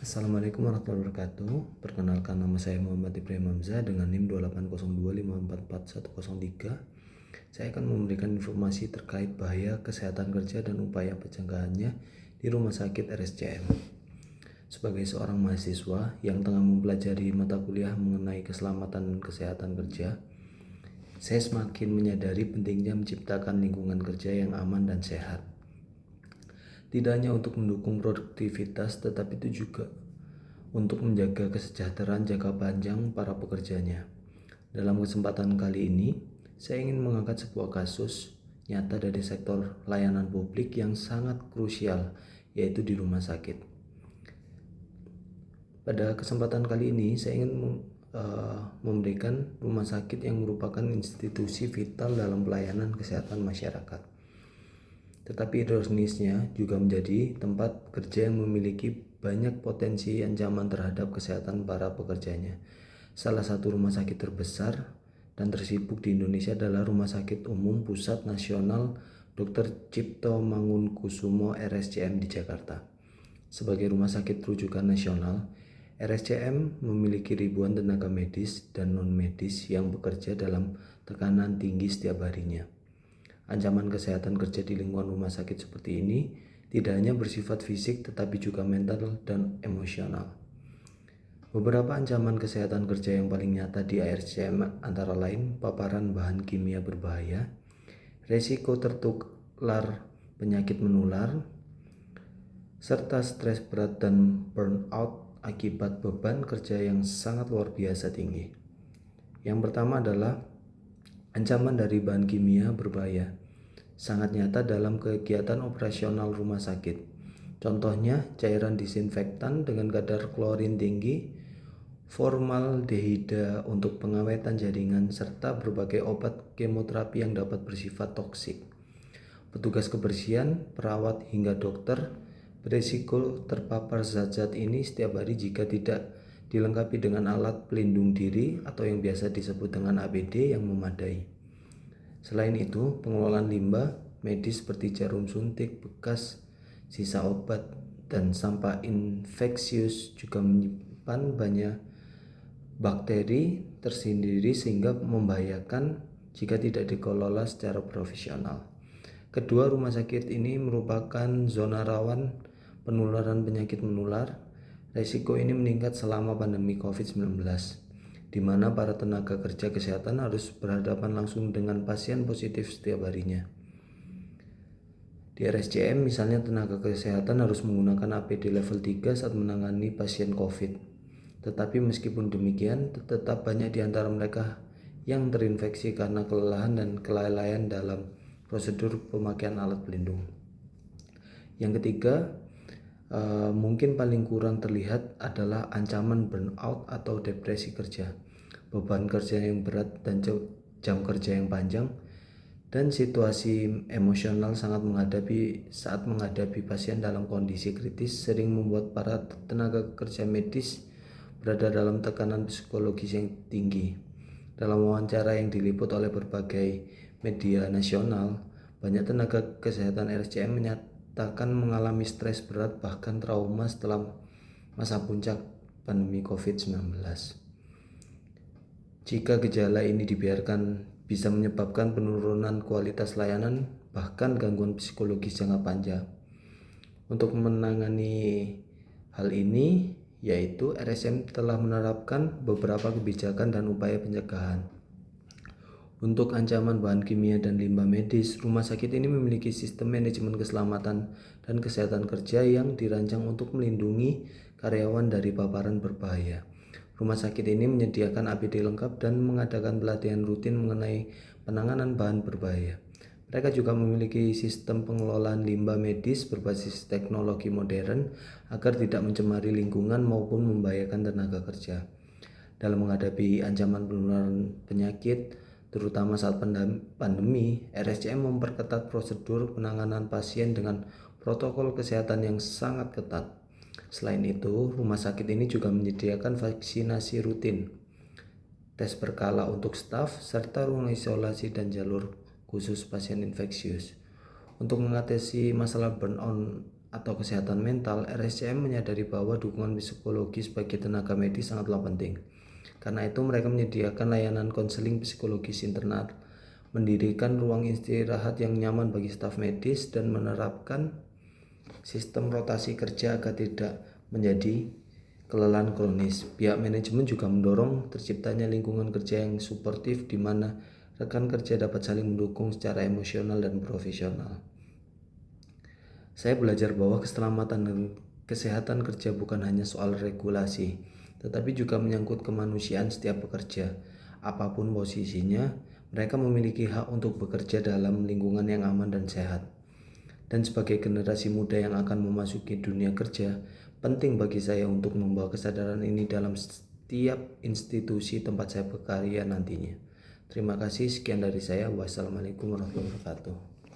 Assalamualaikum warahmatullahi wabarakatuh. Perkenalkan, nama saya Muhammad Ibrahim Hamzah dengan NIM 28025444103. Saya akan memberikan informasi terkait bahaya kesehatan kerja dan upaya pencegahannya di Rumah Sakit RSCM. Sebagai seorang mahasiswa yang tengah mempelajari mata kuliah mengenai keselamatan dan kesehatan kerja, saya semakin menyadari pentingnya menciptakan lingkungan kerja yang aman dan sehat. Tidak hanya untuk mendukung produktivitas, tetapi itu juga untuk menjaga kesejahteraan jangka panjang para pekerjanya. Dalam kesempatan kali ini, saya ingin mengangkat sebuah kasus nyata dari sektor layanan publik yang sangat krusial, yaitu di rumah sakit. Pada kesempatan kali ini, saya ingin memberikan rumah sakit yang merupakan institusi vital dalam pelayanan kesehatan masyarakat. Tetapi ironisnya juga menjadi tempat kerja yang memiliki banyak potensi ancaman terhadap kesehatan para pekerjanya. Salah satu rumah sakit terbesar dan tersibuk di Indonesia adalah Rumah Sakit Umum Pusat Nasional Dr. Cipto Mangunkusumo RSCM di Jakarta. Sebagai rumah sakit rujukan nasional, RSCM memiliki ribuan tenaga medis dan non-medis yang bekerja dalam tekanan tinggi setiap harinya. Ancaman kesehatan kerja di lingkungan rumah sakit seperti ini tidak hanya bersifat fisik tetapi juga mental dan emosional. Beberapa ancaman kesehatan kerja yang paling nyata di RSCM antara lain paparan bahan kimia berbahaya, resiko tertular penyakit menular, serta stres berat dan burnout akibat beban kerja yang sangat luar biasa tinggi. Yang pertama adalah ancaman dari bahan kimia berbahaya sangat nyata dalam kegiatan operasional rumah sakit. Contohnya cairan disinfektan dengan kadar klorin tinggi, formaldehida untuk pengawetan jaringan, serta berbagai obat kemoterapi yang dapat bersifat toksik. Petugas kebersihan, perawat hingga dokter berisiko terpapar zat-zat ini setiap hari jika tidak dilengkapi dengan alat pelindung diri atau yang biasa disebut dengan APD yang memadai. Selain itu, pengelolaan limbah medis seperti jarum suntik, bekas, sisa obat, dan sampah infeksius juga menyimpan banyak bakteri tersendiri sehingga membahayakan jika tidak dikelola secara profesional. Kedua, rumah sakit ini merupakan zona rawan penularan penyakit menular. Risiko ini meningkat selama pandemi COVID-19. Di mana para tenaga kerja kesehatan harus berhadapan langsung dengan pasien positif setiap harinya. Di RSCM misalnya tenaga kesehatan harus menggunakan APD level 3 saat menangani pasien COVID. Tetapi meskipun demikian, tetap banyak di antara mereka yang terinfeksi karena kelelahan dan kelalaian dalam prosedur pemakaian alat pelindung. Yang ketiga, mungkin paling kurang terlihat adalah ancaman burnout atau depresi kerja, beban kerja yang berat dan jam kerja yang panjang, dan situasi emosional saat menghadapi pasien dalam kondisi kritis sering membuat para tenaga kerja medis berada dalam tekanan psikologis yang tinggi. Dalam wawancara yang diliput oleh berbagai media nasional, banyak tenaga kesehatan RSCM menyatakan mengalami stres berat bahkan trauma setelah masa puncak pandemi COVID-19. Jika gejala ini dibiarkan, bisa menyebabkan penurunan kualitas layanan bahkan gangguan psikologis jangka panjang. Untuk menangani hal ini, yaitu RSCM telah menerapkan beberapa kebijakan dan upaya pencegahan. Untuk ancaman bahan kimia dan limbah medis, rumah sakit ini memiliki sistem manajemen keselamatan dan kesehatan kerja yang dirancang untuk melindungi karyawan dari paparan berbahaya. Rumah sakit ini menyediakan APD lengkap dan mengadakan pelatihan rutin mengenai penanganan bahan berbahaya. Mereka juga memiliki sistem pengelolaan limbah medis berbasis teknologi modern agar tidak mencemari lingkungan maupun membahayakan tenaga kerja. Dalam menghadapi ancaman penularan penyakit, terutama saat pandemi, RSCM memperketat prosedur penanganan pasien dengan protokol kesehatan yang sangat ketat. Selain itu, rumah sakit ini juga menyediakan vaksinasi rutin, tes berkala untuk staf, serta ruang isolasi dan jalur khusus pasien infeksius. Untuk mengatasi masalah burnout atau kesehatan mental, RSCM menyadari bahwa dukungan psikologis bagi tenaga medis sangatlah penting. Karena itu mereka menyediakan layanan konseling psikologis internal, mendirikan ruang istirahat yang nyaman bagi staf medis, dan menerapkan sistem rotasi kerja agar tidak menjadi kelelahan kronis. Pihak manajemen juga mendorong terciptanya lingkungan kerja yang suportif di mana rekan kerja dapat saling mendukung secara emosional dan profesional. Saya belajar bahwa keselamatan dan kesehatan kerja bukan hanya soal regulasi, tetapi juga menyangkut kemanusiaan setiap pekerja. Apapun posisinya, mereka memiliki hak untuk bekerja dalam lingkungan yang aman dan sehat. Dan sebagai generasi muda yang akan memasuki dunia kerja, penting bagi saya untuk membawa kesadaran ini dalam setiap institusi tempat saya berkarya nantinya. Terima kasih, sekian dari saya. Wassalamualaikum warahmatullahi wabarakatuh.